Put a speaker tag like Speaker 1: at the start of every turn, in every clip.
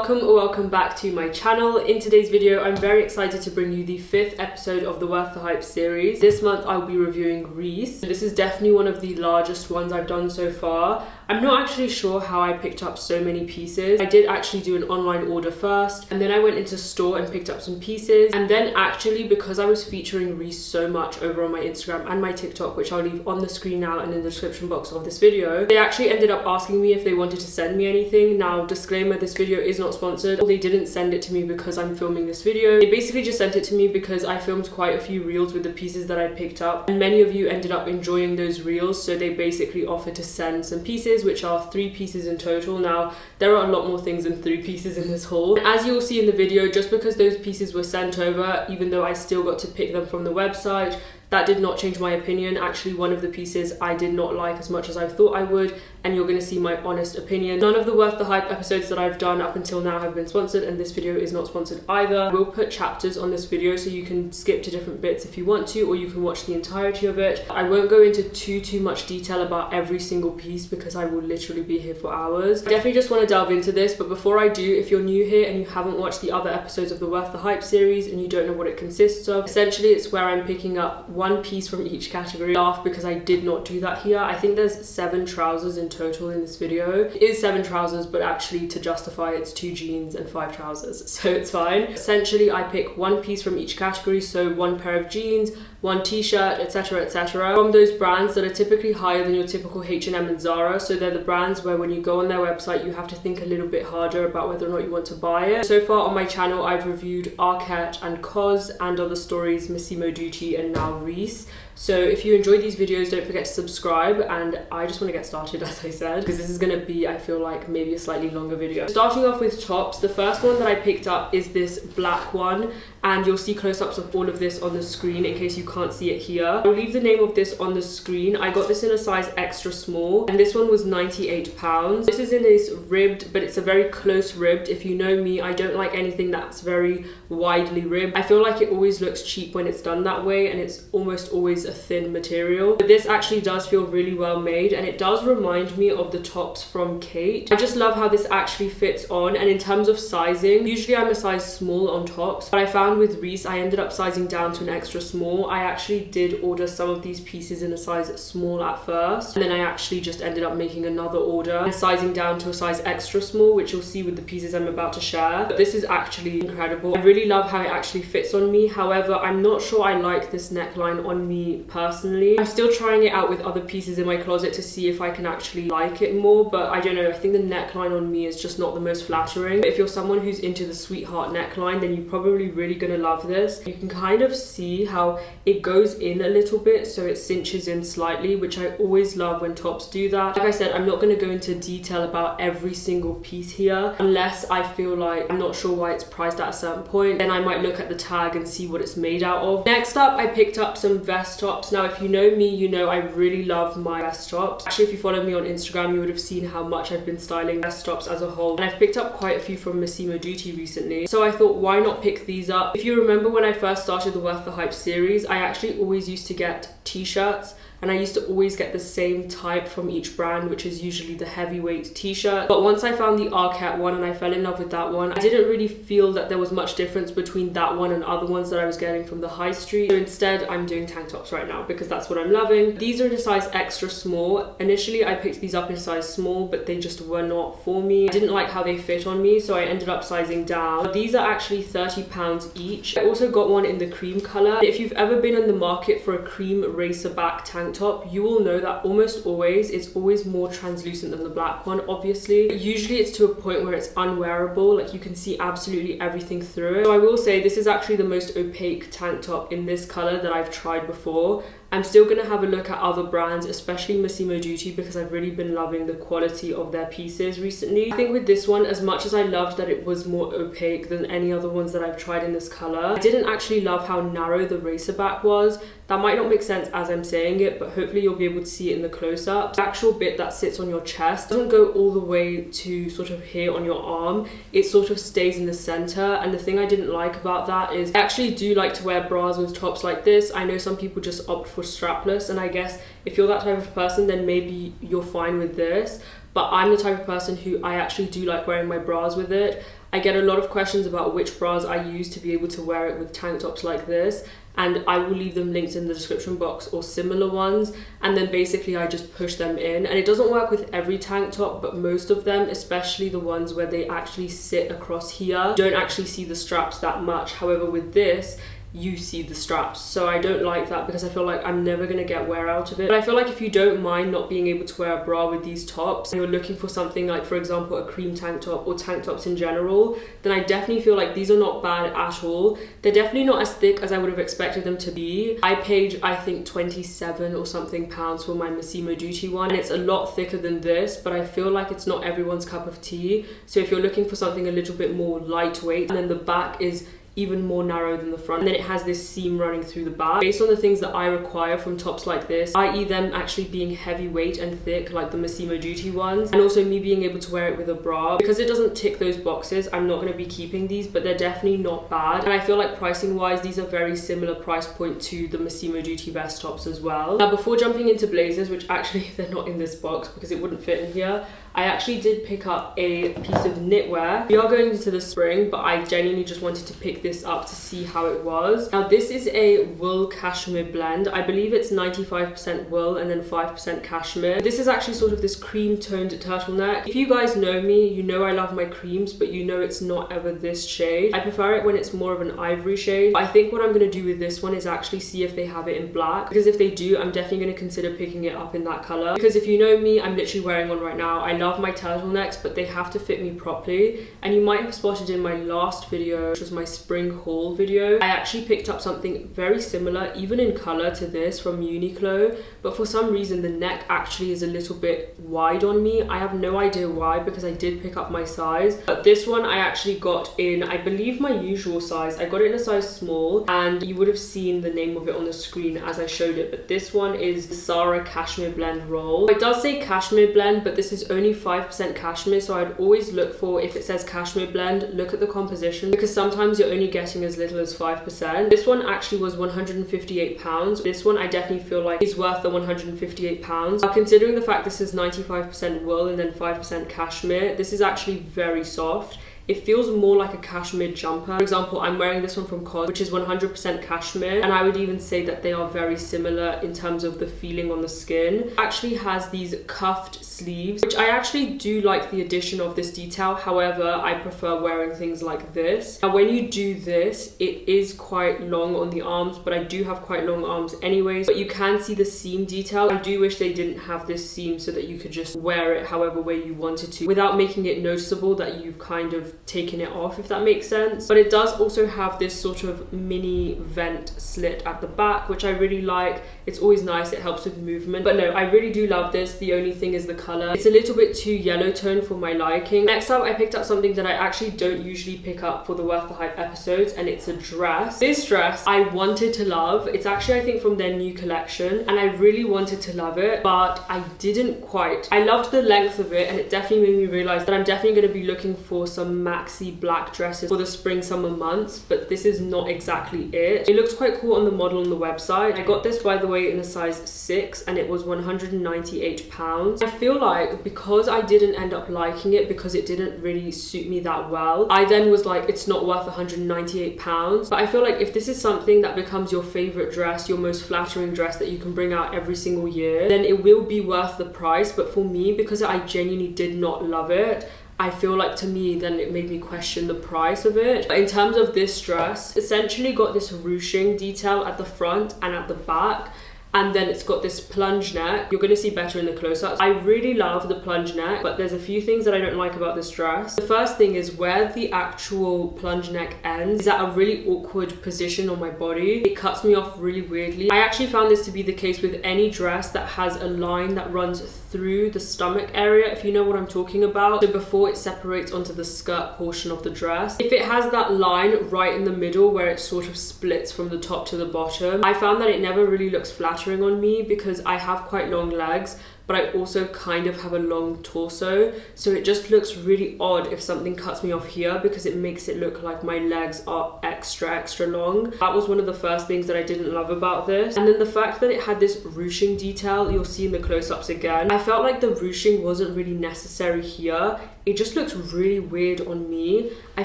Speaker 1: welcome or welcome back to my channel. In today's video, I'm very excited to bring you the 5th episode of the Worth the Hype series. This month, I'll be reviewing Reiss. This is definitely one of the largest ones I've done so far. I'm not actually sure how I picked up so many pieces. I did actually do an online order first, and then I went into store and picked up some pieces. And then actually, because I was featuring Reiss so much over on my Instagram and my TikTok, which I'll leave on the screen now and in the description box of this video, they actually ended up asking me if they wanted to send me anything. Now, disclaimer, this video is not sponsored. They didn't send it to me because I'm filming this video. They basically just sent it to me because I filmed quite a few reels with the pieces that I picked up, and many of you ended up enjoying those reels, so they basically offered to send some pieces, which are 3 pieces in total. Now, there are a lot more things than 3 pieces in this haul. As you'll see in the video, just because those pieces were sent over, even though I still got to pick them from the website, that did not change my opinion. Actually, one of the pieces I did not like as much as I thought I would, and you're going to see my honest opinion. None of the Worth the Hype episodes that I've done up until now have been sponsored, and this video is not sponsored either. We'll put chapters on this video so you can skip to different bits if you want to, or you can watch the entirety of it. I won't go into too much detail about every single piece because I will literally be here for hours. I definitely just want to delve into this, but before I do, if you're new here and you haven't watched the other episodes of the Worth the Hype series and you don't know what it consists of, essentially it's where I'm picking up one piece from each category. Laugh because I did not do that here. I think there's 7 trousers in total in this video. It is 7 trousers, but actually to justify it's 2 jeans and 5 trousers, so it's fine. Essentially, I pick one piece from each category, so 1 pair of jeans, 1 t-shirt, etc, etc, from those brands that are typically higher than your typical H&M and Zara. So they're the brands where when you go on their website, you have to think a little bit harder about whether or not you want to buy it. So far on my channel, I've reviewed Arket and COS, and other stories, Massimo Dutti, and now Reiss. So if you enjoyed these videos, don't forget to subscribe, and I just want to get started, as I said, because this is going to be, I feel like, maybe a slightly longer video. Starting off with tops, the first one that I picked up is this black one, and you'll see close-ups of all of this on the screen in case you can't see it here. I'll leave the name of this on the screen. I got this in a size extra small, and this one was £98. This is in this ribbed, but it's a very close ribbed. If you know me, I don't like anything that's very widely ribbed. I feel like it always looks cheap when it's done that way, and it's almost always a thin material. But this actually does feel really well made, and it does remind me of the tops from Kate. I just love how this actually fits on, and in terms of sizing, usually I'm a size small on tops, but I found with Reiss I ended up sizing down to an extra small. I actually did order some of these pieces in a size small at first, and then I actually just ended up making another order and sizing down to a size extra small, which you'll see with the pieces I'm about to share. But this is actually incredible. I really love how it actually fits on me. However, I'm not sure I like this neckline on me personally. I'm still trying it out with other pieces in my closet to see if I can actually like it more, but I don't know, I think the neckline on me is just not the most flattering. But if you're someone who's into the sweetheart neckline, then you're probably really gonna love this. You can kind of see how it goes in a little bit, so it cinches in slightly, which I always love when tops do that. Like I said, I'm not gonna go into detail about every single piece here unless I feel like I'm not sure why it's priced at a certain point. Then I might look at the tag and see what it's made out of. Next up, I picked up some vest tops. Now, if you know me, you know I really love my vest tops. Actually, if you follow me on Instagram, you would have seen how much I've been styling vest tops as a whole, and I've picked up quite a few from Massimo Dutti recently, so I thought, why not pick these up? If you remember when I first started the Worth the Hype series, I actually always used to get t-shirts, and I used to always get the same type from each brand, which is usually the heavyweight t-shirt. But once I found the Arket one and I fell in love with that one, I didn't really feel that there was much difference between that one and other ones that I was getting from the high street. So instead, I'm doing tank tops right now because that's what I'm loving. These are in a size extra small. Initially, I picked these up in a size small, but they just were not for me. I didn't like how they fit on me, so I ended up sizing down. These are actually £30 each. I also got one in the cream color. If you've ever been in the market for a cream racer back tank top, you will know that almost always it's always more translucent than the black one. Obviously, usually it's to a point where it's unwearable, like you can see absolutely everything through it. So I will say this is actually the most opaque tank top in this color that I've tried before. I'm still going to have a look at other brands, especially Massimo Dutti, because I've really been loving the quality of their pieces recently. I think with this one, as much as I loved that it was more opaque than any other ones that I've tried in this color, I didn't actually love how narrow the racer back was. That might not make sense as I'm saying it, but hopefully you'll be able to see it in the close-up. The actual bit that sits on your chest doesn't go all the way to sort of here on your arm. It sort of stays in the center, and the thing I didn't like about that is I actually do like to wear bras with tops like this. I know some people just opt for strapless, and I guess if you're that type of person, then maybe you're fine with this, but I'm the type of person who I actually do like wearing my bras with it. I get a lot of questions about which bras I use to be able to wear it with tank tops like this, and I will leave them linked in the description box or similar ones, and then basically I just push them in. And it doesn't work with every tank top, but most of them, especially the ones where they actually sit across here, don't actually see the straps that much. However, with this, you see the straps, so I don't like that because I feel like I'm never gonna get wear out of it. But I feel like if you don't mind not being able to wear a bra with these tops and you're looking for something like, for example, a cream tank top or tank tops in general, then I definitely feel like these are not bad at all. They're definitely not as thick as I would have expected them to be. I paid, I think, 27 or something pounds for my Massimo Dutti one, and it's a lot thicker than this, but I feel like it's not everyone's cup of tea. So if you're looking for something a little bit more lightweight, and then the back is even more narrow than the front, and then it has this seam running through the back. Based on the things that I require from tops like this, i.e. them actually being heavyweight and thick like the Massimo Dutti ones, and also me being able to wear it with a bra, because it doesn't tick those boxes, I'm not going to be keeping these, but they're definitely not bad. And I feel like pricing wise, these are very similar price point to the Massimo Dutti vest tops as well. Now before jumping into blazers, which actually they're not in this box because it wouldn't fit in here, I actually did pick up a piece of knitwear. We are going into the spring, but I genuinely just wanted to pick this up to see how it was. Now this is a wool cashmere blend. I believe it's 95% wool and then 5% cashmere. This is actually sort of this cream toned turtleneck. If you guys know me, you know I love my creams, but you know it's not ever this shade. I prefer it when it's more of an ivory shade. But I think what I'm gonna do with this one is actually see if they have it in black, because if they do, I'm definitely gonna consider picking it up in that color. Because if you know me, I'm literally wearing one right now. I love my turtlenecks, but they have to fit me properly. And you might have spotted in my last video, which was my spring haul video, I actually picked up something very similar, even in color, to this from Uniqlo, but for some reason the neck actually is a little bit wide on me. I have no idea why, because I did pick up my size, but this one I actually got in, I believe, my usual size. I got it in a size small, and you would have seen the name of it on the screen as I showed it, but this one is the Zara Cashmere-Blend roll. It does say Cashmere-Blend, but this is only 5% cashmere, so I'd always look for, if it says Cashmere-Blend, look at the composition, because sometimes you're only getting as little as 5%. This one actually was £158. This one I definitely feel like is worth the £158. Now, considering the fact this is 95% wool and then 5% cashmere, this is actually very soft. It feels more like a cashmere jumper. For example, I'm wearing this one from COS, which is 100% cashmere, and I would even say that they are very similar in terms of the feeling on the skin. It actually has these cuffed sleeves, which I actually do like the addition of this detail. However, I prefer wearing things like this. Now, when you do this, it is quite long on the arms, but I do have quite long arms anyways, but you can see the seam detail. I do wish they didn't have this seam so that you could just wear it however way you wanted to without making it noticeable that you've kind of taken it off, if that makes sense. But it does also have this sort of mini vent slit at the back, which I really like. It's always nice, it helps with movement. But no, I really do love this. The only thing is the color. It's a little bit too yellow tone for my liking. Next up, I picked up something that I actually don't usually pick up for the Worth the Hype episodes, and it's a dress. This dress I wanted to love. It's actually, I think, from their new collection, and I really wanted to love it, but I didn't quite. I loved the length of it, and it definitely made me realize that I'm definitely going to be looking for some Maxi black dresses for the spring summer months, but this is not exactly it. It looks quite cool on the model on the website. I got this, by the way, in a size 6, and it was £198. I feel like because I didn't end up liking it, because it didn't really suit me that well, I then was like, it's not worth £198. But I feel like if this is something that becomes your favorite dress, your most flattering dress that you can bring out every single year, then it will be worth the price. But for me, because I genuinely did not love it, I feel like, to me, then it made me question the price of it. But in terms of this dress, essentially got this ruching detail at the front and at the back, and then it's got this plunge neck. You're gonna see better in the close-ups. I really love the plunge neck, but there's a few things that I don't like about this dress. The first thing is where the actual plunge neck ends is at a really awkward position on my body. It cuts me off really weirdly. I actually found this to be the case with any dress that has a line that runs through the stomach area, if you know what I'm talking about. So before it separates onto the skirt portion of the dress. If it has that line right in the middle where it sort of splits from the top to the bottom, I found that it never really looks flattering on me, because I have quite long legs, but I also kind of have a long torso, so it just looks really odd if something cuts me off here because it makes it look like my legs are extra long. That was one of the first things that I didn't love about this. And then the fact that it had this ruching detail, you'll see in the close-ups again, I felt like the ruching wasn't really necessary here. It just looks really weird on me. I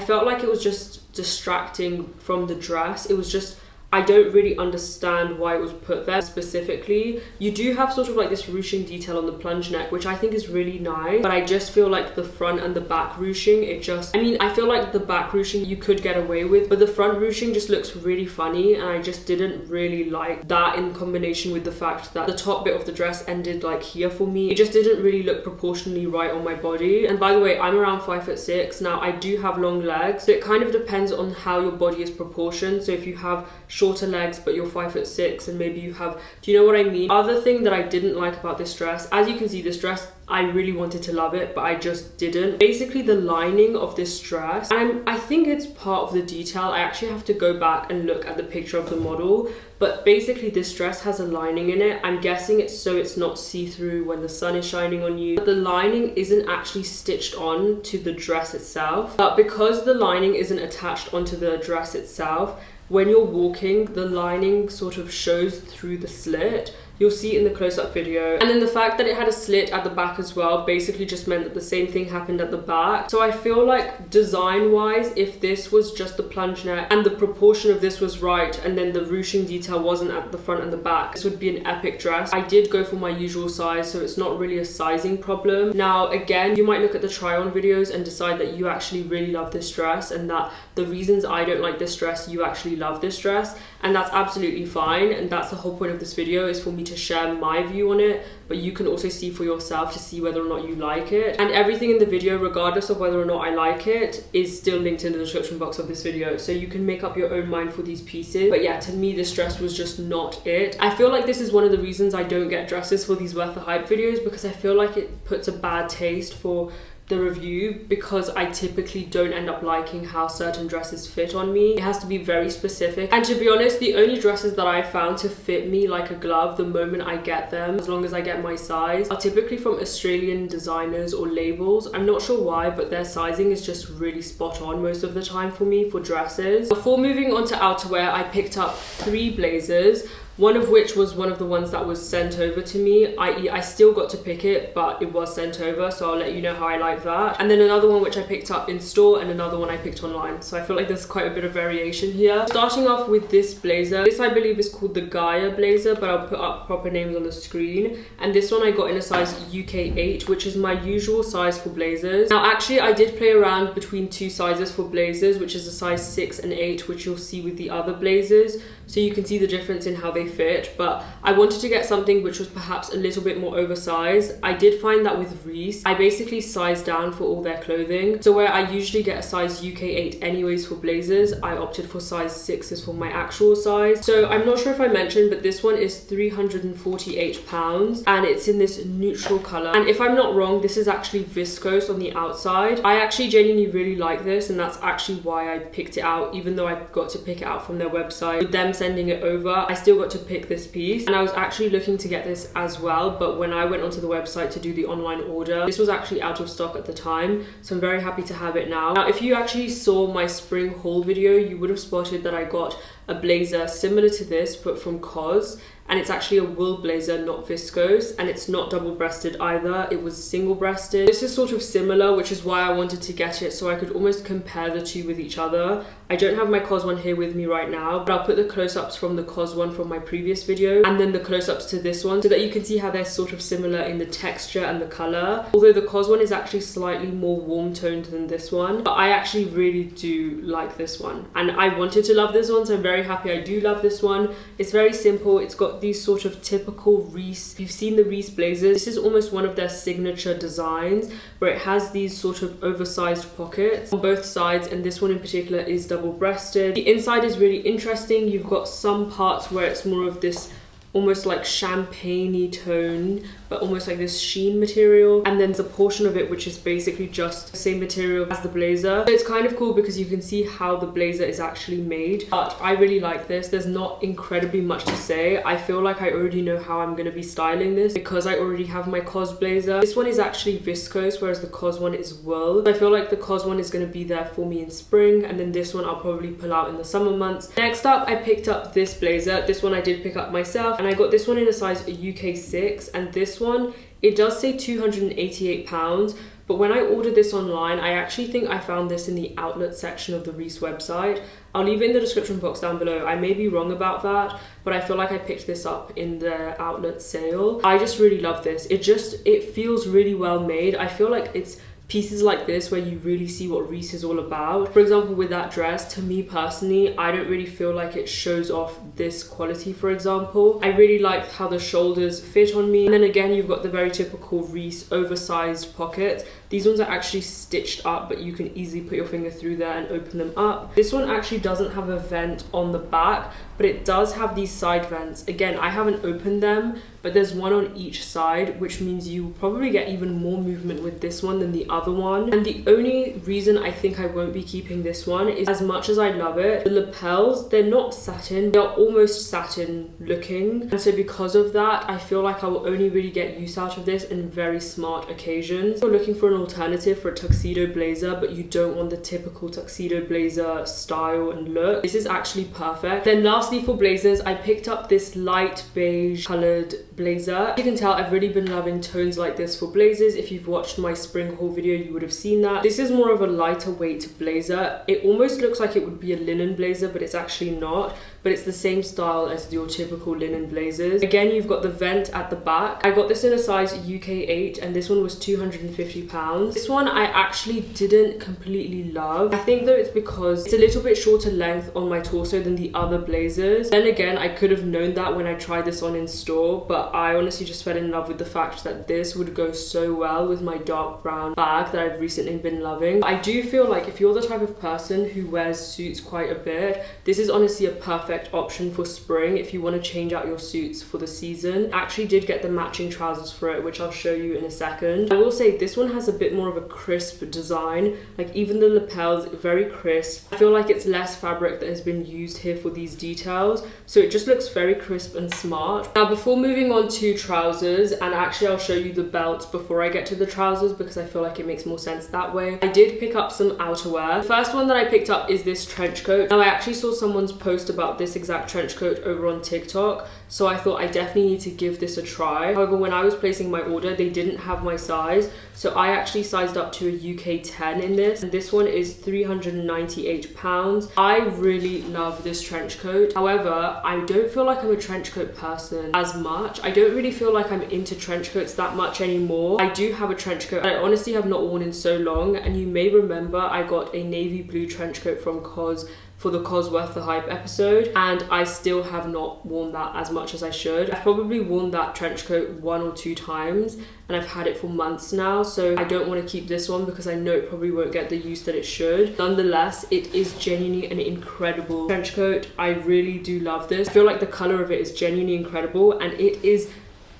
Speaker 1: felt like it was just distracting from the dress. It was just, I don't really understand why it was put there specifically. You do have sort of like this ruching detail on the plunge neck, which I think is really nice, but I just feel like the front and the back ruching, it just, I mean, I feel like the back ruching you could get away with, but the front ruching just looks really funny, and I just didn't really like that in combination with the fact that the top bit of the dress ended like here for me. It just didn't really look proportionally right on my body. And by the way, I'm around 5'6". Now I do have long legs, so it kind of depends on how your body is proportioned. So if you have shorter legs but you're 5'6", and maybe you have, do you know what I mean? Other thing that I didn't like about this dress, as you can see, this dress, I really wanted to love it, but I just didn't. Basically, the lining of this dress, and I think it's part of the detail. I actually have to go back and look at the picture of the model, but basically this dress has a lining in it. I'm guessing it's so it's not see-through when the sun is shining on you. But the lining isn't actually stitched on to the dress itself. But because the lining isn't attached onto the dress itself, when you're walking, the lining sort of shows through the slit. You'll see it in the close-up video. And then the fact that it had a slit at the back as well basically just meant that the same thing happened at the back. So I feel like design-wise, if this was just the plunge neck and the proportion of this was right, and then the ruching detail wasn't at the front and the back, this would be an epic dress. I did go for my usual size, so it's not really a sizing problem. Now, again, you might look at the try-on videos and decide that you actually really love this dress, and that the reasons I don't like this dress, you actually love this dress, and that's absolutely fine. And that's the whole point of this video, is for me to share my view on it, but you can also see for yourself to see whether or not you like it. And everything in the video, regardless of whether or not I like it, is still linked in the description box of this video, so you can make up your own mind for these pieces. But yeah, to me this dress was just not it. I feel like this is one of the reasons I don't get dresses for these Worth the Hype videos, because I feel like it puts a bad taste for the review, because I typically don't end up liking how certain dresses fit on me. It has to be very specific, and to be honest, the only dresses that I found to fit me like a glove the moment I get them, as long as I get my size, are typically from Australian designers or labels. I'm not sure why, but their sizing is just really spot on most of the time for me for dresses. Before moving on to outerwear, I picked up 3 blazers, one of which was one of the ones that was sent over to me, i.e. I still got to pick it, but it was sent over, so I'll let you know how I like that. And then another one which I picked up in store, and another one I picked online. So I feel like there's quite a bit of variation here. Starting off with this blazer. This I believe is called the Gaia blazer, but I'll put up proper names on the screen. And this one I got in a size UK 8, which is my usual size for blazers. Now actually I did play around between 2 sizes for blazers, which is a size 6 and 8, which you'll see with the other blazers. So you can see the difference in how they fit, but I wanted to get something which was perhaps a little bit more oversized. I did find that with Reiss, I basically sized down for all their clothing. So where I usually get a size UK 8 anyways for blazers, I opted for size 6s for my actual size. So I'm not sure if I mentioned, but this one is £348 and it's in this neutral color. And if I'm not wrong, this is actually viscose on the outside. I actually genuinely really like this, and that's actually why I picked it out, even though I got to pick it out from their website. With them sending it over, I still got to pick this piece, and I was actually looking to get this as well, but when I went onto the website to do the online order, this was actually out of stock at the time, so I'm very happy to have it now. Now, if you actually saw my spring haul video, you would have spotted that I got a blazer similar to this, but from COS, and it's actually a wool blazer, not viscose, and it's not double-breasted either, it was single-breasted. This is sort of similar, which is why I wanted to get it, so I could almost compare the two with each other. I don't have my COS one here with me right now, but I'll put the close-ups from the COS one from my previous video, and then the close-ups to this one, so that you can see how they're sort of similar in the texture and the color. Although the COS one is actually slightly more warm-toned than this one, but I actually really do like this one, and I wanted to love this one, so I'm very happy I do love this one. It's very simple. It's got these sort of typical Reiss. You've seen the Reiss blazers. This is almost one of their signature designs, where it has these sort of oversized pockets on both sides, and this one in particular is double-breasted. The inside is really interesting. You've got some parts where it's more of this almost like champagne-y tone, but almost like this sheen material. And then there's a portion of it which is basically just the same material as the blazer. So it's kind of cool because you can see how the blazer is actually made. But I really like this. There's not incredibly much to say. I feel like I already know how I'm going to be styling this because I already have my COS blazer. This one is actually viscose, whereas the COS one is wool. I feel like the COS one is going to be there for me in spring, and then this one I'll probably pull out in the summer months. Next up, I picked up this blazer. This one I did pick up myself, and I got this one in a size UK 6, and this one, it does say £288, but when I ordered this online, I actually think I found this in the outlet section of the Reiss website. I'll leave it in the description box down below. I may be wrong about that, but I feel like I picked this up in the outlet sale. I just really love this. It feels really well made. I feel like it's pieces like this where you really see what Reiss is all about. For example, with that dress, to me personally, I don't really feel like it shows off this quality, for example. I really like how the shoulders fit on me. And then again, you've got the very typical Reiss oversized pockets. These ones are actually stitched up, but you can easily put your finger through there and open them up. This one actually doesn't have a vent on the back, but it does have these side vents. Again, I haven't opened them, but there's one on each side, which means you will probably get even more movement with this one than the other one. And the only reason I think I won't be keeping this one is, as much as I love it, the lapels, they're not satin, they're almost satin looking. And so because of that, I feel like I will only really get use out of this in very smart occasions. If you're looking for an alternative for a tuxedo blazer, but you don't want the typical tuxedo blazer style and look, this is actually perfect. Then lastly, for blazers, I picked up this light beige colored blazer. As you can tell, I've really been loving tones like this for blazers. If you've watched my spring haul video, you would have seen that. This is more of a lighter weight blazer. It almost looks like it would be a linen blazer, but it's actually not. But it's the same style as your typical linen blazers. Again, you've got the vent at the back. I got this in a size UK 8, and this one was £250. This one I actually didn't completely love. I think though it's because it's a little bit shorter length on my torso than the other blazers. Then again, I could have known that when I tried this on in store, but I honestly just fell in love with the fact that this would go so well with my dark brown bag that I've recently been loving. I do feel like if you're the type of person who wears suits quite a bit, this is honestly a perfect option for spring if you want to change out your suits for the season. I actually did get the matching trousers for it, which I'll show you in a second. I will say this one has a bit more of a crisp design, like even the lapels, very crisp. I feel like it's less fabric that has been used here for these details, so it just looks very crisp and smart. Now before moving on to trousers, and actually I'll show you the belts before I get to the trousers because I feel like it makes more sense that way, I did pick up some outerwear. The first one that I picked up is this trench coat. Now I actually saw someone's post about this exact trench coat over on TikTok, so I thought I definitely need to give this a try. However, when I was placing my order, they didn't have my size, so I actually sized up to a UK 10 in this, and this one is £398. I really love this trench coat. However, I don't feel like I'm a trench coat person as much. I don't really feel like I'm into trench coats that much anymore. I do have a trench coat I honestly have not worn in so long, and you may remember I got a navy blue trench coat from COS for the COS Worth the Hype episode, and I still have not worn that as much as I should. I've probably worn that trench coat 1 or 2 times, and I've had it for months now, so I don't want to keep this one because I know it probably won't get the use that it should. Nonetheless, it is genuinely an incredible trench coat. I really do love this. I feel like the color of it is genuinely incredible, and it is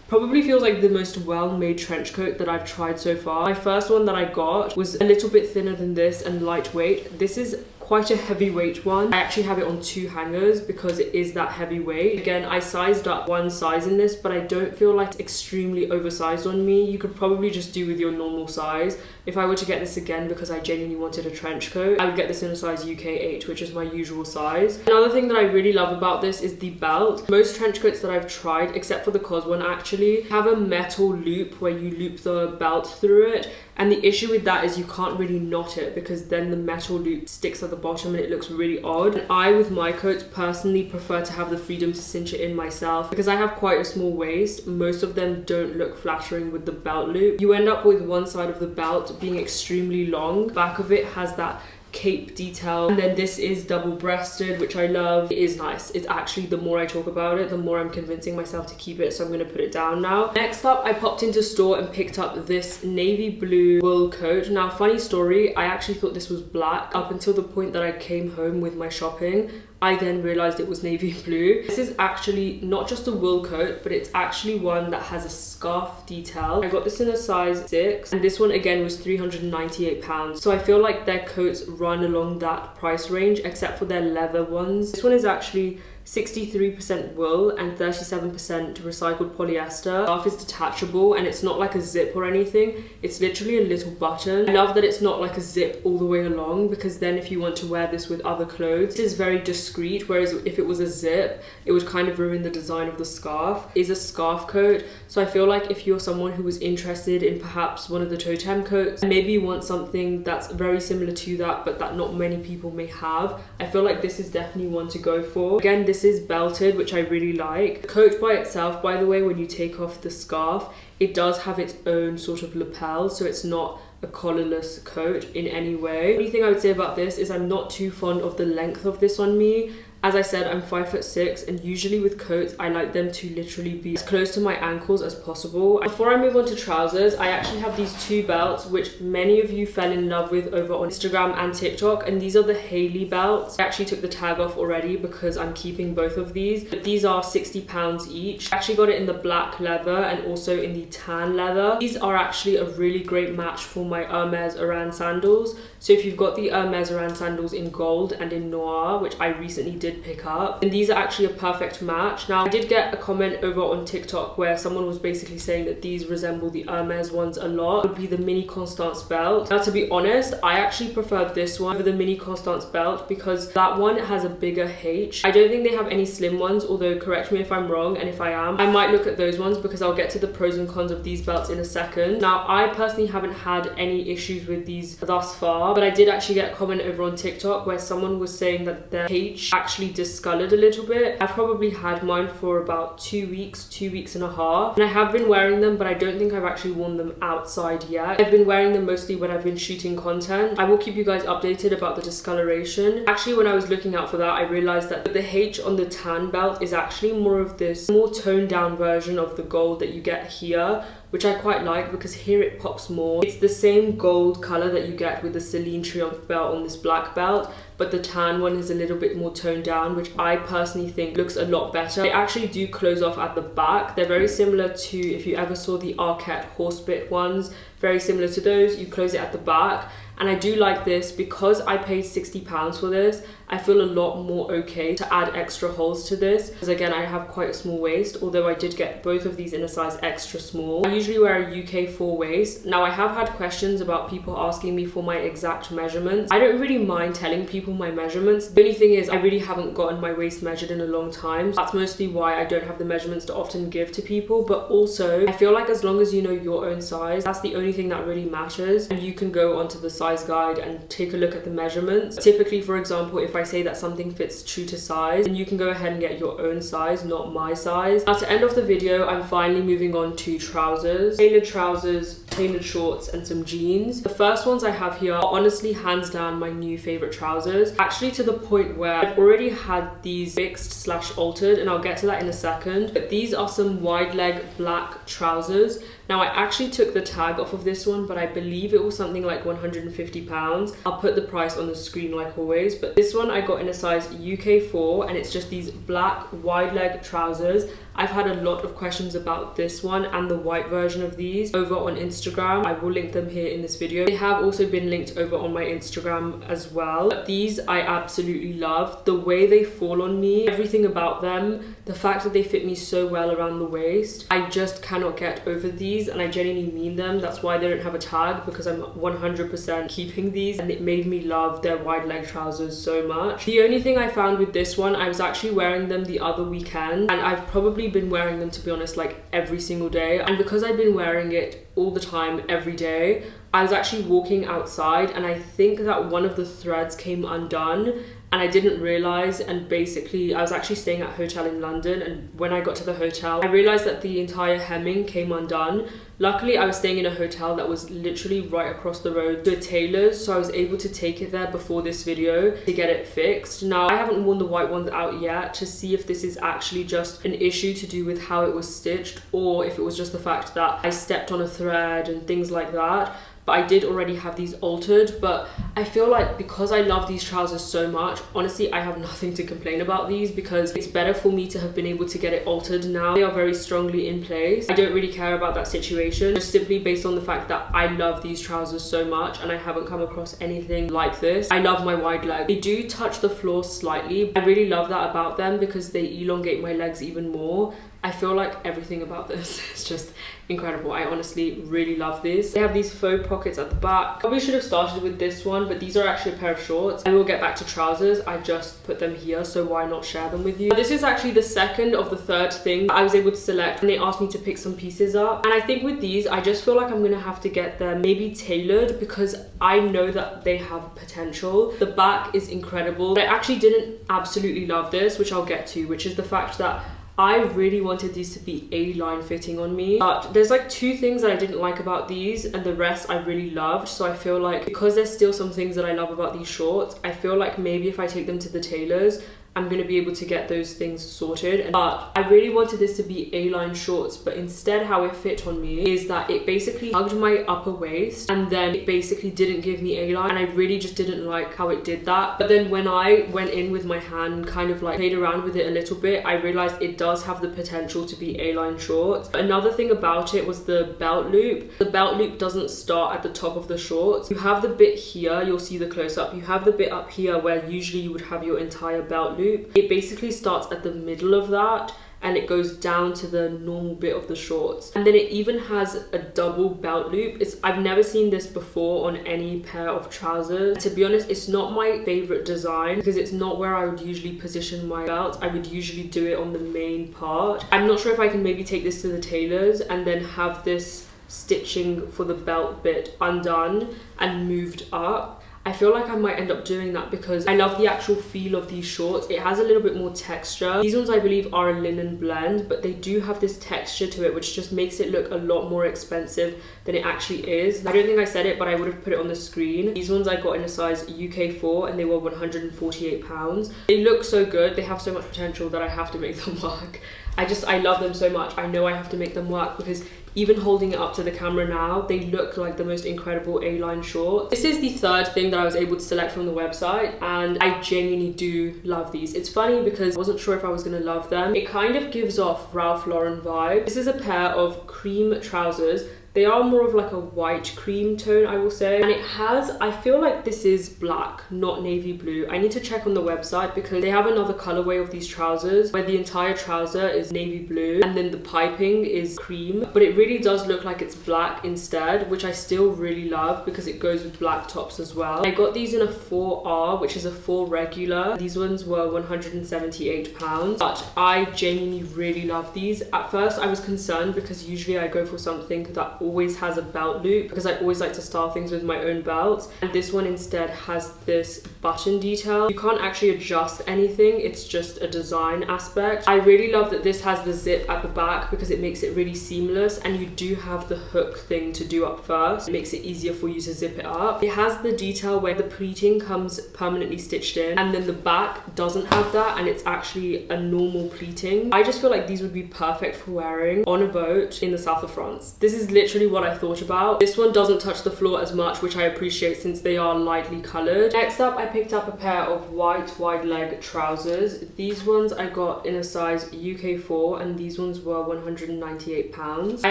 Speaker 1: probably feels like the most well-made trench coat that I've tried so far. My first one that I got was a little bit thinner than this and lightweight. This is quite a heavyweight one. I actually have it on 2 hangers because it is that heavyweight. Again, I sized up 1 size in this, but I don't feel like it's extremely oversized on me. You could probably just do with your normal size. If I were to get this again because I genuinely wanted a trench coat, I would get this in a size UK 8, which is my usual size. Another thing that I really love about this is the belt. Most trench coats that I've tried, except for the COS one actually, have a metal loop where you loop the belt through it. And the issue with that is you can't really knot it because then the metal loop sticks at the bottom and it looks really odd. And I, with my coats, personally prefer to have the freedom to cinch it in myself because I have quite a small waist. Most of them don't look flattering with the belt loop. You end up with one side of the belt being extremely long. Back of it has that cape detail, and then this is double-breasted, which I love. It is nice. It's actually, the more I talk about it, the more I'm convincing myself to keep it, so I'm going to put it down now. Next up, I popped into store and picked up this navy blue wool coat. Now, funny story, I actually thought this was black up until the point that I came home with my shopping. I then realized it was navy blue. This is actually not just a wool coat, but it's actually one that has a scarf detail. I got this in a size 6, and this one again was £398. So I feel like their coats run along that price range, except for their leather ones. This one is actually 63% wool and 37% recycled polyester. The scarf is detachable and it's not like a zip or anything. It's literally a little button. I love that it's not like a zip all the way along, because then if you want to wear this with other clothes, this is very discreet, whereas if it was a zip, it would kind of ruin the design of the scarf. It's a scarf coat, so I feel like if you're someone who was interested in perhaps one of the totem coats, and maybe you want something that's very similar to that but that not many people may have, I feel like this is definitely one to go for. Again, this is belted, which I really like. The coat by itself, by the way, when you take off the scarf, it does have its own sort of lapel, so it's not a collarless coat in any way. The only thing I would say about this is I'm not too fond of the length of this on me. As I said, I'm 5'6", and usually with coats, I like them to literally be as close to my ankles as possible. Before I move on to trousers, I actually have these two belts, which many of you fell in love with over on Instagram and TikTok, and these are the Hayley belts. I actually took the tag off already because I'm keeping both of these, but these are £60 each. I actually got it in the black leather and also in the tan leather. These are actually a really great match for my Hermes Oran sandals. So if you've got the Hermes Oran sandals in gold and in noir, which I recently did pick up, and these are actually a perfect match. Now, I did get a comment over on TikTok where someone was basically saying that these resemble the Hermes ones a lot. It would be the Mini Constance belt. Now, to be honest, I actually preferred this one over the Mini Constance belt because that one has a bigger H. I don't think they have any slim ones, although correct me if I'm wrong, and if I am, I might look at those ones because I'll get to the pros and cons of these belts in a second. Now, I personally haven't had any issues with these thus far, but I did actually get a comment over on TikTok where someone was saying that their H actually discolored a little bit. I've probably had mine for about 2 weeks and a half, and I have been wearing them, but I don't think I've actually worn them outside yet. I've been wearing them mostly when I've been shooting content. I will keep you guys updated about the discoloration. Actually, when I was looking out for that, I realized that the H on the tan belt is actually more of this more toned down version of the gold that you get here, which I quite like because here it pops more. It's the same gold color that you get with the Celine Triomphe belt on this black belt, but the tan one is a little bit more toned down, which I personally think looks a lot better. They actually do close off at the back. They're very similar to, if you ever saw the Arquette horsebit ones, very similar to those. You close it at the back. And I do like this because I paid £60 for this. I feel a lot more okay to add extra holes to this, because again, I have quite a small waist, although I did get both of these in a size extra small. I usually wear a UK 4 waist. Now, I have had questions about people asking me for my exact measurements. I don't really mind telling people my measurements. The only thing is I really haven't gotten my waist measured in a long time. That's mostly why I don't have the measurements to often give to people, but also I feel like as long as you know your own size, that's the only thing that really matters, and you can go onto the size guide and take a look at the measurements. Typically, for example, if I say that something fits true to size, then you can go ahead and get your own size, not my size. Now, to end off the video, I'm finally moving on to trousers. Tailored trousers, tailored shorts, and some jeans. The first ones I have here are honestly hands down my new favorite trousers, actually to the point where I've already had these fixed slash altered, and I'll get to that in a second, but these are some wide leg black trousers. Now, I actually took the tag off of this one, but I believe it was something like £150. I'll put the price on the screen like always, but this one I got in a size UK 4, and it's just these black wide leg trousers. I've had a lot of questions about this one and the white version of these over on Instagram. I will link them here in this video. They have also been linked over on my Instagram as well. But these I absolutely love. The way they fall on me, everything about them, the fact that they fit me so well around the waist. I just cannot get over these, and I genuinely mean them. That's why they don't have a tag, because I'm 100% keeping these, and it made me love their wide leg trousers so much. The only thing I found with this one, I was actually wearing them the other weekend, and I've probably been wearing them, to be honest, like every single day, and because I've been wearing it all the time every day, I was actually walking outside, and I think that one of the threads came undone, and I didn't realize, and basically I was actually staying at a hotel in London, and when I got to the hotel I realized that the entire hemming came undone. Luckily I was staying in a hotel that was literally right across the road to a tailor's, so I was able to take it there before this video to get it fixed. Now I haven't worn the white ones out yet to see if this is actually just an issue to do with how it was stitched, or if it was just the fact that I stepped on a thread and things like that. But I did already have these altered, but I feel like because I love these trousers so much, honestly I have nothing to complain about these, because it's better for me to have been able to get it altered now. They are very strongly in place. I don't really care about that situation, just simply based on the fact that I love these trousers so much and I haven't come across anything like this. I love my wide leg. They do touch the floor slightly. I really love that about them because they elongate my legs even more. I feel like everything about this is just incredible. I honestly really love this. They have these faux pockets at the back. Probably should have started with this one, but these are actually a pair of shorts. I will get back to trousers. I just put them here, so why not share them with you? This is actually the second of the third thing I was able to select when they asked me to pick some pieces up. And I think with these, I just feel like I'm gonna have to get them maybe tailored, because I know that they have potential. The back is incredible. But I actually didn't absolutely love this, which I'll get to, which is the fact that I really wanted these to be A-line fitting on me, but there's like two things that I didn't like about these, and the rest I really loved. So I feel like because there's still some things that I love about these shorts, I feel like maybe if I take them to the tailors, I'm going to be able to get those things sorted. But I really wanted this to be A-line shorts, but instead how it fit on me is that it basically hugged my upper waist, and then it basically didn't give me A-line, and I really just didn't like how it did that. But then when I went in with my hand and kind of like played around with it a little bit, I realized it does have the potential to be A-line shorts. Another thing about it was the belt loop. The belt loop doesn't start at the top of the shorts. You have the bit here, you'll see the close-up. You have the bit up here where usually you would have your entire belt loop. It basically starts at the middle of that, and it goes down to the normal bit of the shorts, and then it even has a double belt loop. I've never seen this before on any pair of trousers. To be honest, it's not my favorite design because it's not where I would usually position my belt. I would usually do it on the main part. I'm not sure if I can maybe take this to the tailors and then have this stitching for the belt bit undone and moved up. I feel like I might end up doing that because I love the actual feel of these shorts. It has a little bit more texture. These ones I believe are a linen blend, but they do have this texture to it which just makes it look a lot more expensive than it actually is. I don't think I said it, but I would have put it on the screen. These ones I got in a size UK4 and they were £148. They look so good. They have so much potential that I have to make them work. I love them so much. I know I have to make them work because even holding it up to the camera now, they look like the most incredible A-line shorts. This is the third thing that I was able to select from the website, and I genuinely do love these. It's funny because I wasn't sure if I was gonna love them. It kind of gives off Ralph Lauren vibe. This is a pair of cream trousers. They are more of like a white cream tone, I will say. And it has, I feel like this is black, not navy blue. I need to check on the website because they have another colorway of these trousers where the entire trouser is navy blue and then the piping is cream. But it really does look like it's black instead, which I still really love because it goes with black tops as well. I got these in a 4R, which is a 4 regular. These ones were £178, but I genuinely really love these. At first I was concerned because usually I go for something that always has a belt loop because I always like to style things with my own belts, and this one instead has this button detail. You can't actually adjust anything, it's just a design aspect. I really love that this has the zip at the back because it makes it really seamless, and you do have the hook thing to do up first. It makes it easier for you to zip it up. It has the detail where the pleating comes permanently stitched in, and then the back doesn't have that and it's actually a normal pleating. I just feel like these would be perfect for wearing on a boat in the south of France. This is literally what I thought about. This one doesn't touch the floor as much, which I appreciate since they are lightly colored. Next up, I picked up a pair of white wide leg trousers. These ones I got in a size UK4 and these ones were £198. I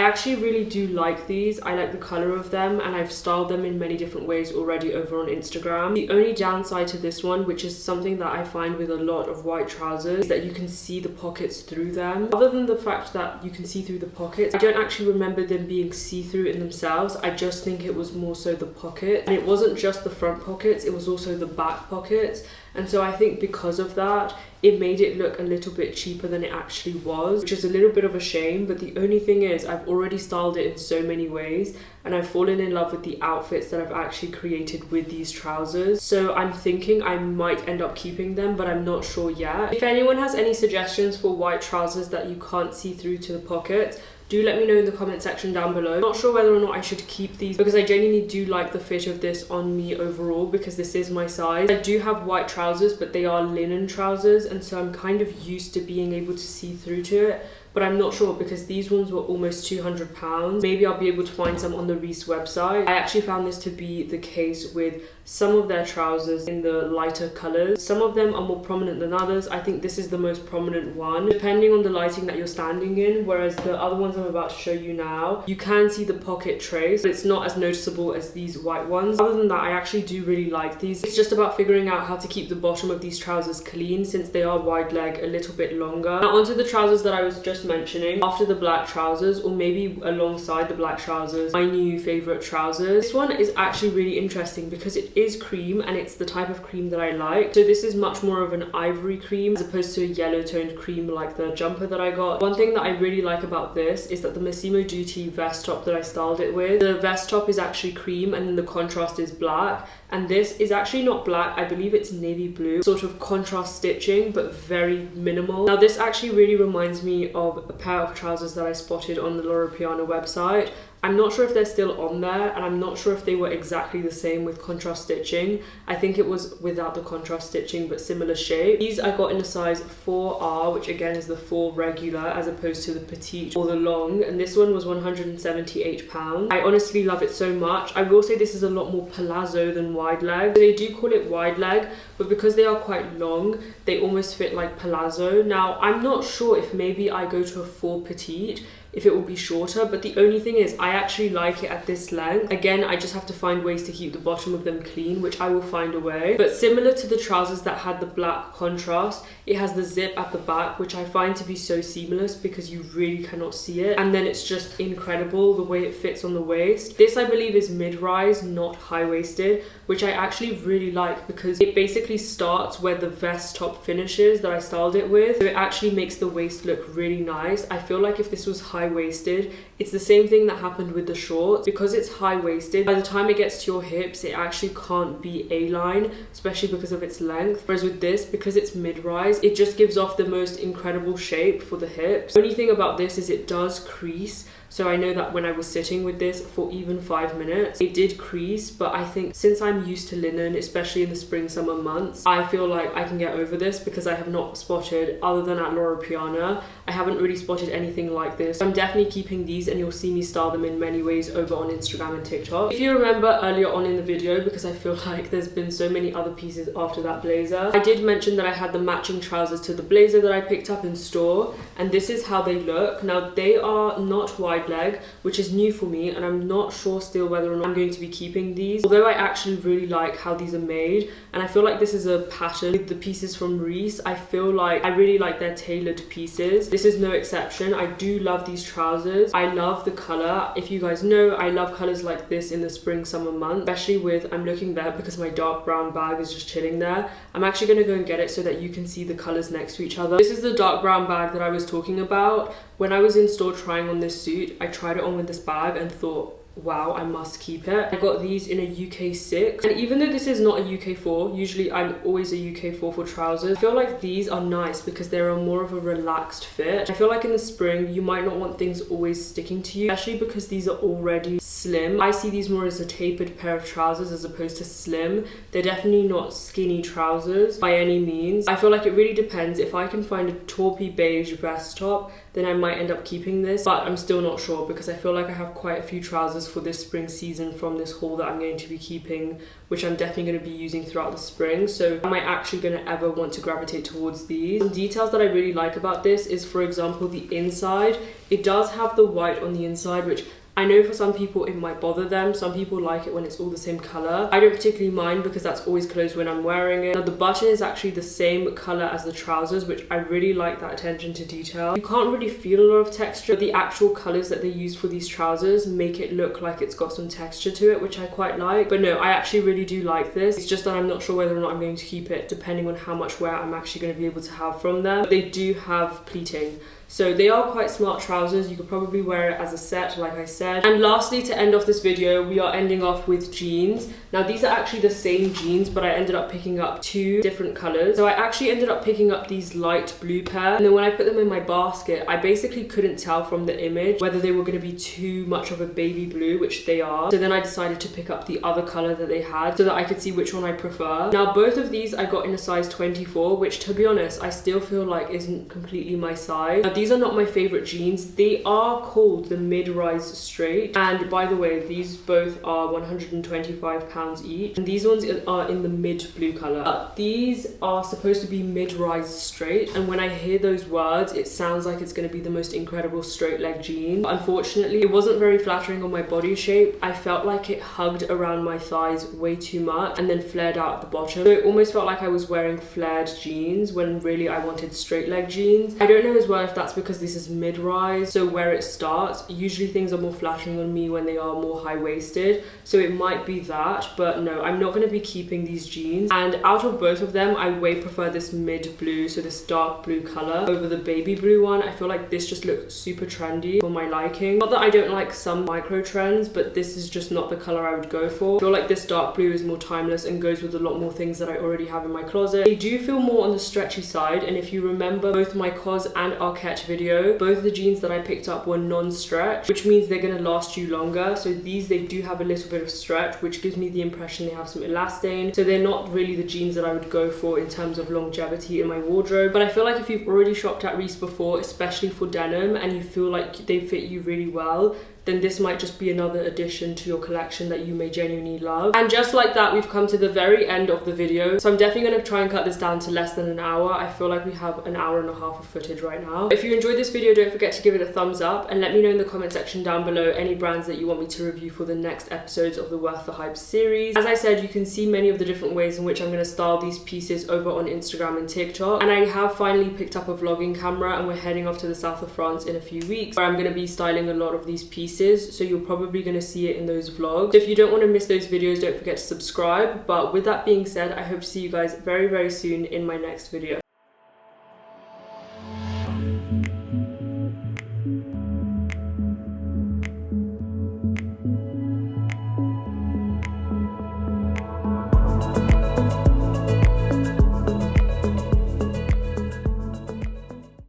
Speaker 1: actually really do like these. I like the color of them and I've styled them in many different ways already over on Instagram. The only downside to this one, which is something that I find with a lot of white trousers, is that you can see the pockets through them. Other than the fact that you can see through the pockets, I don't actually remember them being see-through in themselves. I just think it was more so the pocket, and it wasn't just the front pockets, it was also the back pockets. And so I think because of that, it made it look a little bit cheaper than it actually was, which is a little bit of a shame. But the only thing is, I've already styled it in so many ways, and I've fallen in love with the outfits that I've actually created with these trousers. So I'm thinking I might end up keeping them, but I'm not sure yet. If anyone has any suggestions for white trousers that you can't see through to the pockets, do let me know in the comment section down below. I'm not sure whether or not I should keep these, because I genuinely do like the fit of this on me overall, because this is my size. I do have white trousers, but they are linen trousers, and so I'm kind of used to being able to see through to it. But I'm not sure, because these ones were almost £200. Maybe I'll be able to find some on the Reiss website. I actually found this to be the case with some of their trousers in the lighter colours. Some of them are more prominent than others. I think this is the most prominent one, depending on the lighting that you're standing in, whereas the other ones I'm about to show you now, you can see the pocket trace, but it's not as noticeable as these white ones. Other than that, I actually do really like these. It's just about figuring out how to keep the bottom of these trousers clean, since they are wide leg, a little bit longer. Now onto the trousers that I was just mentioning after the black trousers, or maybe alongside the black trousers, my new favorite trousers. This one is actually really interesting because it is cream, and it's the type of cream that I like. So this is much more of an ivory cream as opposed to a yellow toned cream like the jumper that I got. One thing that I really like about this is that the Massimo Dutti vest top that I styled it with, the vest top is actually cream and then the contrast is black. And this is actually not black, I believe it's navy blue, sort of contrast stitching, but very minimal. Now this actually really reminds me of a pair of trousers that I spotted on the Loro Piana website. I'm not sure if they're still on there, and I'm not sure if they were exactly the same with contrast stitching. I think it was without the contrast stitching, but similar shape. These I got in a size 4R, which again is the 4 regular as opposed to the petite or the long, and this one was £178. I honestly love it so much. I will say this is a lot more palazzo than wide leg. They do call it wide leg, but because they are quite long, they almost fit like palazzo. Now I'm not sure if maybe I go to a 4 petite, if it will be shorter, but the only thing is I actually like it at this length. Again, I just have to find ways to keep the bottom of them clean, which I will find a way. But similar to the trousers that had the black contrast, it has the zip at the back, which I find to be so seamless because you really cannot see it, and then it's just incredible the way it fits on the waist. This I believe is mid-rise, not high-waisted, which I actually really like because it basically starts where the vest top finishes that I styled it with, so it actually makes the waist look really nice. I feel like if this was high-waisted, it's the same thing that happened with the shorts. Because it's high-waisted, by the time it gets to your hips, it actually can't be A-line, especially because of its length. Whereas with this, because it's mid-rise, it just gives off the most incredible shape for the hips. The only thing about this is it does crease. So I know that when I was sitting with this for even 5 minutes, it did crease, but I think since I'm used to linen, especially in the spring summer months, I feel like I can get over this because I have not spotted, other than at Loro Piana, I haven't really spotted anything like this. I'm definitely keeping these, and you'll see me style them in many ways over on Instagram and TikTok. If you remember earlier on in the video, because I feel like there's been so many other pieces after that blazer, I did mention that I had the matching trousers to the blazer that I picked up in store, and this is how they look. Now they are not wide leg, which is new for me, and I'm not sure still whether or not I'm going to be keeping these, although I actually really like how these are made, and I feel like this is a pattern with the pieces from Reiss. I feel like I really like their tailored pieces. This is no exception. I do love these trousers. I love the color. If you guys know, I love colors like this in the spring summer month, especially with, I'm looking there because my dark brown bag is just chilling there. I'm actually going to go and get it so that you can see the colors next to each other. This is the dark brown bag that I was talking about. When I was in store trying on this suit, I tried it on with this bag and thought, wow, I must keep it. I got these in a UK 6, and even though this is not a UK 4, usually I'm always a UK 4 for trousers, I feel like these are nice because they're more of a relaxed fit. I feel like in the spring you might not want things always sticking to you, especially because these are already slim. I see these more as a tapered pair of trousers as opposed to slim. They're definitely not skinny trousers by any means. I feel like it really depends. If I can find a taupey beige vest top, then I might end up keeping this, but I'm still not sure because I feel like I have quite a few trousers for this spring season from this haul that I'm going to be keeping, which I'm definitely going to be using throughout the spring. So am I actually going to ever want to gravitate towards these? Some details that I really like about this is, for example, the inside. It does have the white on the inside, which I know for some people it might bother them. Some people like it when it's all the same color. I don't particularly mind because that's always closed when I'm wearing it. Now the button is actually the same color as the trousers, which I really like that attention to detail. You can't really feel a lot of texture, but the actual colors that they use for these trousers make it look like it's got some texture to it, which I quite like. But no, I actually really do like this. It's just that I'm not sure whether or not I'm going to keep it, depending on how much wear I'm actually going to be able to have from them. But they do have pleating. So they are quite smart trousers. You could probably wear it as a set, like I said. And lastly, to end off this video, we are ending off with jeans. Now these are actually the same jeans, but I ended up picking up 2 different colors. So I actually ended up picking up these light blue pair, and then when I put them in my basket, I basically couldn't tell from the image whether they were going to be too much of a baby blue, which they are. So then I decided to pick up the other color that they had so that I could see which one I prefer. Now both of these I got in a size 24, which to be honest, I still feel like isn't completely my size. Now, these are not my favorite jeans. They are called the mid-rise straight, and by the way, these both are £125 each, and these ones are in the mid blue color. These are supposed to be mid-rise straight, and when I hear those words, it sounds like it's going to be the most incredible straight leg jean. But unfortunately, it wasn't very flattering on my body shape. I felt like it hugged around my thighs way too much and then flared out at the bottom. So it almost felt like I was wearing flared jeans when really I wanted straight leg jeans. I don't know as well if that's because this is mid-rise, so where it starts, usually things are more flattering on me when they are more high-waisted, so it might be that. But no, I'm not going to be keeping these jeans, and out of both of them, I way prefer this mid blue, so this dark blue color, over the baby blue one. I feel like this just looks super trendy for my liking. Not that I don't like some micro trends, but this is just not the color I would go for. I feel like this dark blue is more timeless and goes with a lot more things that I already have in my closet. They do feel more on the stretchy side, and if you remember both my COS and Arquette video, both of the jeans that I picked up were non-stretch, which means they're going to last you longer. So these, they do have a little bit of stretch, which gives me the impression they have some elastane. So they're not really the jeans that I would go for in terms of longevity in my wardrobe. But I feel like if you've already shopped at Reiss before, especially for denim, and you feel like they fit you really well, then this might just be another addition to your collection that you may genuinely love. And just like that, we've come to the very end of the video. So I'm definitely going to try and cut this down to less than an hour. I feel like we have an hour and a half of footage right now. If you enjoyed this video, don't forget to give it a thumbs up, and let me know in the comment section down below any brands that you want me to review for the next episodes of the Worth the Hype series. As I said, you can see many of the different ways in which I'm going to style these pieces over on Instagram and TikTok. And I have finally picked up a vlogging camera, and we're heading off to the south of France in a few weeks, where I'm going to be styling a lot of these pieces. So you're probably going to see it in those vlogs. So if you don't want to miss those videos, don't forget to subscribe. But with that being said, I hope to see you guys very, very soon in my next video.